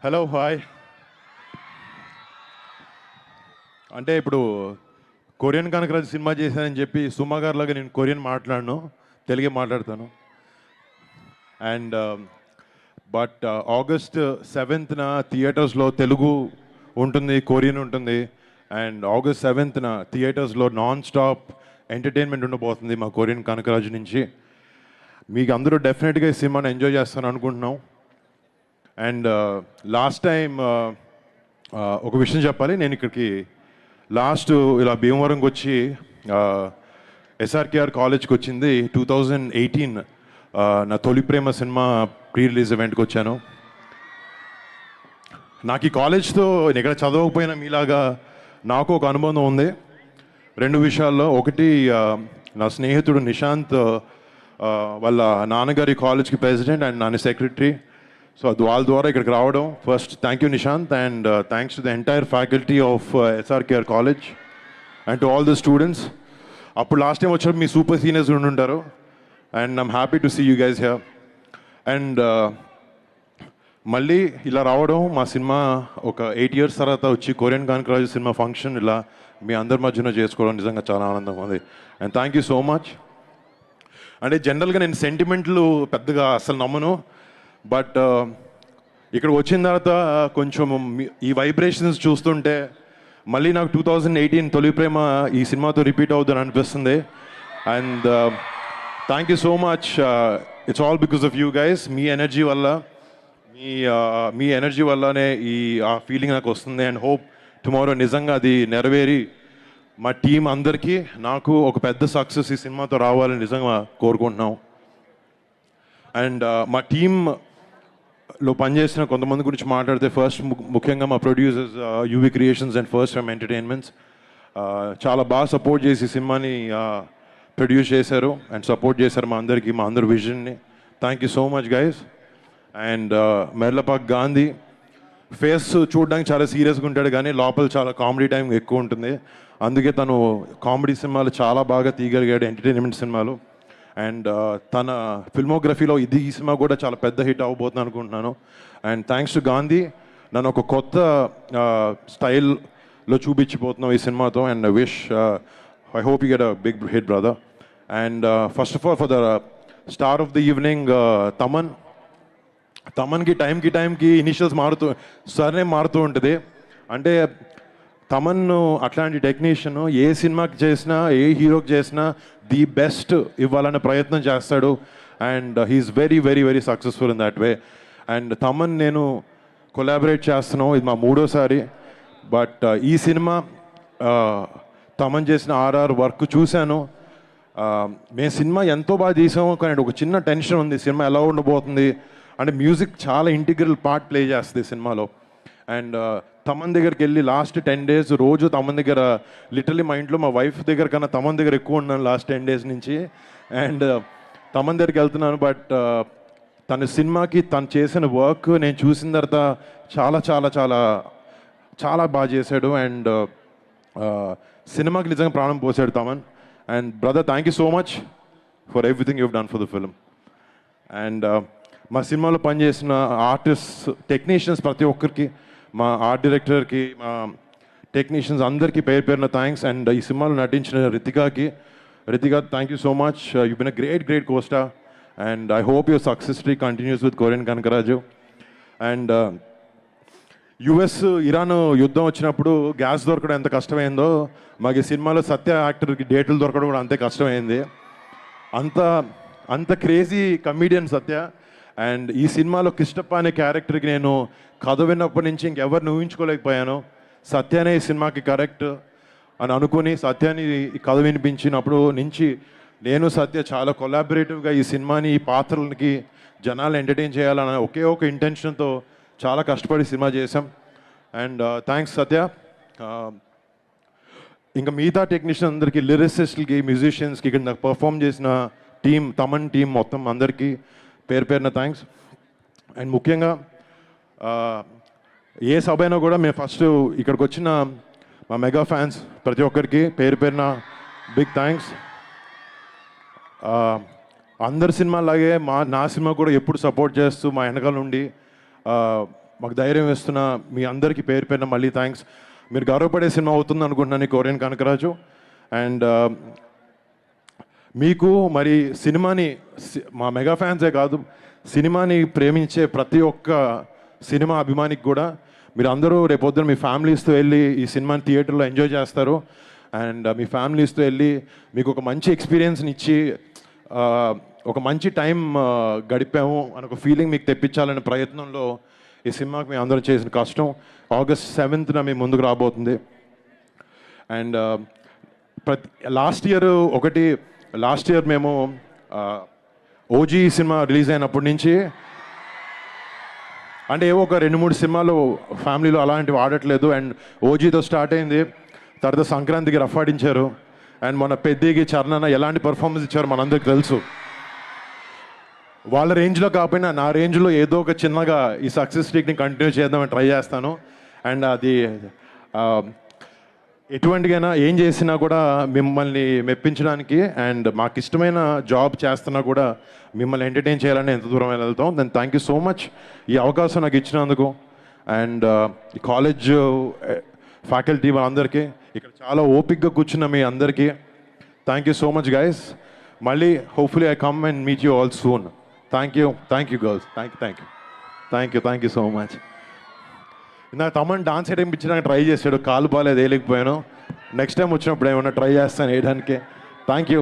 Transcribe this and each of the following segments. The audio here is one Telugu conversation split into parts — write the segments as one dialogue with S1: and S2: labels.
S1: Hello hi. అంటే ఇప్పుడు కొరియన్ కనకరాజు సినిమా చేశానని చెప్పి సుమా గారిలాగా నేను కొరియన్ మాట్లాడను, తెలుగే మాట్లాడతాను. అండ్ బట్ ఆగస్ట్ 7th థియేటర్స్లో తెలుగు ఉంటుంది, కొరియన్ ఉంటుంది. అండ్ ఆగస్ట్ 7th థియేటర్స్లో నాన్ స్టాప్ ఎంటర్టైన్మెంట్ ఉండబోతుంది మా కొరియన్ కనకరాజు నుంచి. మీకు అందరూ డెఫినెట్గా ఈ సినిమాని ఎంజాయ్ చేస్తాను అనుకుంటున్నాం. అండ్ లాస్ట్ టైం ఒక విషయం చెప్పాలి. నేను ఇక్కడికి లాస్ట్ ఇలా భీమవరంకి వచ్చి ఎస్ఆర్కేఆర్ కాలేజ్కి వచ్చింది 2018 నా తొలి ప్రేమ సినిమా ప్రీ రిలీజ్ ఈవెంట్కి వచ్చాను. నాకు ఈ కాలేజ్తో ఇక్కడ చదవకపోయినా మీలాగా నాకు ఒక అనుబంధం ఉంది రెండు విషయాల్లో. ఒకటి, నా స్నేహితుడు నిశాంత్ వాళ్ళ నాన్నగారి కాలేజ్కి ప్రెసిడెంట్ అండ్ నాన్న సెక్రటరీ. సో వాళ్ళ ద్వారా ఇక్కడికి రావడం, first thank you Nishant, and thanks to the entire faculty of SRKR college and to all the students. అప్పుడు లాస్ట్ టైం వచ్చినప్పుడు మీ సూపర్ సీనియర్స్ ఉండుంటారు, and I'm happy to see you guys here. And మళ్ళీ ఇలా రావడం, మా సినిమా ఒక 8 years తర్వాత వచ్చి కొరియన్ కనకరాజు సినిమా ఫంక్షన్ ఇలా మీ అందరి మధ్యన చేసుకోవడం నిజంగా చాలా ఆనందంగా ఉంది. And thank you so much. అంటే జనరల్గా నేను సెంటిమెంట్లు పెద్దగా అసలు నమ్మను, బట్ ఇక్కడ వచ్చిన తర్వాత కొంచెం ఈ వైబ్రేషన్స్ చూస్తుంటే మళ్ళీ నాకు 2018 తొలి ప్రేమ ఈ సినిమాతో రిపీట్ అవుతుందని అనిపిస్తుంది. And thank you so much. It's all because of you guys. Me energy వల్ల, మీ ఎనర్జీ వల్లనే ఆ ఫీలింగ్ నాకు వస్తుంది. అండ్ హోప్ టుమారో నిజంగా అది నెరవేరి మా టీం అందరికీ నాకు ఒక పెద్ద సక్సెస్ ఈ సినిమాతో రావాలని నిజంగా కోరుకుంటున్నాం. అండ్ మా టీంలో పనిచేసిన కొంతమంది గురించి మాట్లాడితే, ఫస్ట్ ముఖ్యంగా మా producers UV creations and first frame entertainments చాలా బాగా సపోర్ట్ చేసి సినిమాని ప్రొడ్యూస్ చేశారు అండ్ సపోర్ట్ చేశారు మా అందరికీ, మా అందరి విజన్ని. Thank you so much guys. And Merlapaka Gandhi face చూడడానికి చాలా సీరియస్గా ఉంటాడు, కానీ లోపల చాలా కామెడీ టైం ఎక్కువ ఉంటుంది. అందుకే తను కామెడీ సినిమాలు చాలా బాగా తీయగలిగాడు, ఎంటర్టైన్మెంట్ సినిమాలు. అండ్ తన ఫిల్మోగ్రఫీలో ఈ సినిమా కూడా చాలా పెద్ద హిట్ అవ్వబోతుంది అనుకుంటున్నాను. అండ్ థ్యాంక్స్ టు గాంధీ, నన్ను ఒక కొత్త స్టైల్లో చూపించిపోతున్నాం ఈ సినిమాతో. And wish I hope you get a big hit brother. And first of all for the star of the evening తమన్కి టైంకి ఇనిషియల్స్ సర్నేమ్ మారుతూ ఉంటుంది. అంటే తమన్ అట్లాంటి టెక్నీషియన్ ఏ సినిమాకి చేసినా, ఏ హీరోకి చేసినా ది బెస్ట్ ఇవ్వాలనే ప్రయత్నం చేస్తాడు. And he's very very very successful in that way. And Thaman నేను కొలాబరేట్ చేస్తున్నాం, ఇది మా 3వ సారి. బట్ ఈ సినిమా తమన్ చేసిన ఆర్ఆర్ వర్క్ చూశాను. మేము సినిమా ఎంతో బాగా తీసాము, కానీ ఒక చిన్న టెన్షన్ ఉంది, సినిమా ఎలా ఉండబోతుంది అంటే. మ్యూజిక్ చాలా ఇంటిగ్రల్ పార్ట్ ప్లే చేస్తుంది సినిమాలో. అండ్ తమన్ దగ్గరికి వెళ్ళి లాస్ట్ 10 days రోజు తమన్ దగ్గర, లిటరలీ మా ఇంట్లో మా వైఫ్ దగ్గర కన్నా తమన్ దగ్గర ఎక్కువ ఉన్నాను లాస్ట్ 10 days నుంచి. అండ్ తమన్ దగ్గరికి వెళ్తున్నాను. బట్ తన సినిమాకి తను చేసిన వర్క్ నేను చూసిన తర్వాత చాలా చాలా చాలా చాలా బాగా చేశాడు. అండ్ సినిమాకి నిజంగా ప్రాణం పోసాడు Thaman. And brother, thank you so much for everything you done for the film. And మా సినిమాలో పనిచేసిన ఆర్టిస్ట్, టెక్నీషియన్స్ ప్రతి ఒక్కరికి, మా ఆర్ట్ డైరెక్టర్కి, మా టెక్నీషియన్స్ అందరికీ పేరు పేరున థ్యాంక్స్. అండ్ ఈ సినిమాలో నటించిన Ritika thank you so much. You been a great costar. And I hope your success streak continues with కొరియన్ కనకరాజు. అండ్ యుఎస్ ఇరాన్ యుద్ధం వచ్చినప్పుడు గ్యాస్ దొరకడం ఎంత కష్టమైందో, మాకు ఈ సినిమాలో సత్య యాక్టర్కి డేట్లు దొరకడం కూడా అంతే కష్టమైంది. అంత క్రేజీ కమీడియన్ సత్య. అండ్ ఈ సినిమాలో కృష్ణప్ప అనే క్యారెక్టర్కి నేను కథ విన్నప్పటి నుంచి ఇంకెవరిని ఊహించుకోలేకపోయాను. సత్యనే ఈ సినిమాకి కరెక్ట్ అని అనుకుని సత్యాన్ని ఈ కథ వినిపించినప్పుడు నుంచి నేను సత్య చాలా కొలాబరేటివ్గా ఈ సినిమాని, ఈ పాత్రలకి జనాలు ఎంటర్టైన్ చేయాలన్న ఒకే ఒక ఇంటెన్షన్తో చాలా కష్టపడి సినిమా చేశాం. అండ్ థ్యాంక్స్ సత్య. ఇంకా మిగతా టెక్నీషియన్ అందరికీ, లిరిసిస్ట్లకి, మ్యూజిషియన్స్కి, ఇక్కడ నాకు పర్ఫామ్ చేసిన తమన్ టీం మొత్తం అందరికీ పేరు పేరున థ్యాంక్స్. అండ్ ముఖ్యంగా ఏ సభ అయినా కూడా మేము ఫస్ట్ ఇక్కడికి వచ్చిన మా మెగా ఫ్యాన్స్ ప్రతి ఒక్కరికి పేరు పేరున బిగ్ థ్యాంక్స్. అందరి సినిమాలాగే నా సినిమా కూడా ఎప్పుడు సపోర్ట్ చేస్తూ మా వెనకాల నుండి మాకు ధైర్యం ఇస్తున్న మీ అందరికీ పేరు పేరున మళ్ళీ థ్యాంక్స్. మీరు గర్వపడే సినిమా అవుతుంది అనుకుంటున్నాను ఈ కొరియన్ కనకరాజు. అండ్ మీకు మరి సినిమాని మా మెగా ఫ్యాన్సే కాదు, సినిమాని ప్రేమించే ప్రతి ఒక్క సినిమా అభిమానికి కూడా మీరు అందరూ రేపొద్దున మీ ఫ్యామిలీస్తో వెళ్ళి ఈ సినిమాని థియేటర్లో ఎంజాయ్ చేస్తారు. అండ్ మీ ఫ్యామిలీస్తో వెళ్ళి మీకు ఒక మంచి ఎక్స్పీరియన్స్ని ఇచ్చి ఒక మంచి టైం గడిపాము అని ఒక ఫీలింగ్ మీకు తెప్పించాలనే ప్రయత్నంలో ఈ సినిమాకి మేము అందరం చేసిన కష్టం. August 7th మీ ముందుకు రాబోతుంది. అండ్ లాస్ట్ ఇయర్ మేము ఓజీ సినిమా రిలీజ్ అయినప్పటి నుంచి అంటే ఏవో ఒక 2-3 సినిమాలు ఫ్యామిలీలో అలాంటివి ఆడట్లేదు. అండ్ ఓజీతో స్టార్ట్ అయింది, తర్వాత సంక్రాంతికి రఫాడించారు, అండ్ మన పెద్దికి చరణన ఎలాంటి పర్ఫార్మెన్స్ ఇచ్చారో మనందరికి తెలుసు. వాళ్ళ రేంజ్లో కాకపోయినా నా రేంజ్లో ఏదో ఒక చిన్నగా ఈ సక్సెస్ స్ట్రీక్ని కంటిన్యూ చేద్దామని ట్రై చేస్తాను. అండ్ అది ఎటువంటికైనా ఏం చేసినా కూడా మిమ్మల్ని మెప్పించడానికి అండ్ మాకు ఇష్టమైన జాబ్ చేస్తున్నా కూడా మిమ్మల్ని ఎంటర్టైన్ చేయాలని ఎంత దూరం వెళ్తాం. Then thank you so much ఈ అవకాశం నాకు ఇచ్చినందుకు. అండ్ ఈ కాలేజ్ ఫ్యాకల్టీ వాళ్ళందరికీ, ఇక్కడ చాలా ఓపిక్గా కూర్చున్న మీ అందరికీ thank you so much guys. మళ్ళీ hopefully I come and meet you all soon. Thank you girls, thank you so much. నాకు తమన్ డాన్స్ వేయించడానికి ట్రై చేశాడు, కాలు బాగాలేదు వేయలేకపోయాను. నెక్స్ట్ టైం వచ్చినప్పుడు ఏమన్నా ట్రై చేస్తాను వేయడానికి. Thank you.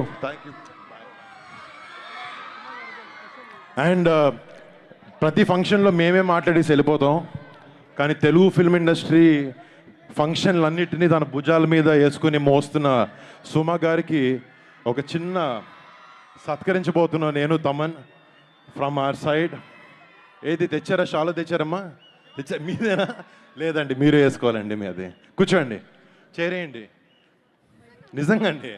S1: అండ్ ప్రతి ఫంక్షన్లో మేమే మాట్లాడేసి వెళ్ళిపోతాం, కానీ తెలుగు ఫిల్మ్ ఇండస్ట్రీ ఫంక్షన్లన్నిటినీ తన భుజాల మీద వేసుకుని మోస్తున్న సుమ గారికి ఒక చిన్న సత్కరించబోతున్నా నేను, తమన్ ఫ్రమ్ అవర్ సైడ్. ఏది తెచ్చారా? షాలో తెచ్చారమ్మా? మీదేనా? లేదండి, మీరే వేసుకోవాలండి. మీది కూర్చోండి, చేరేయండి. నిజంగా అండి.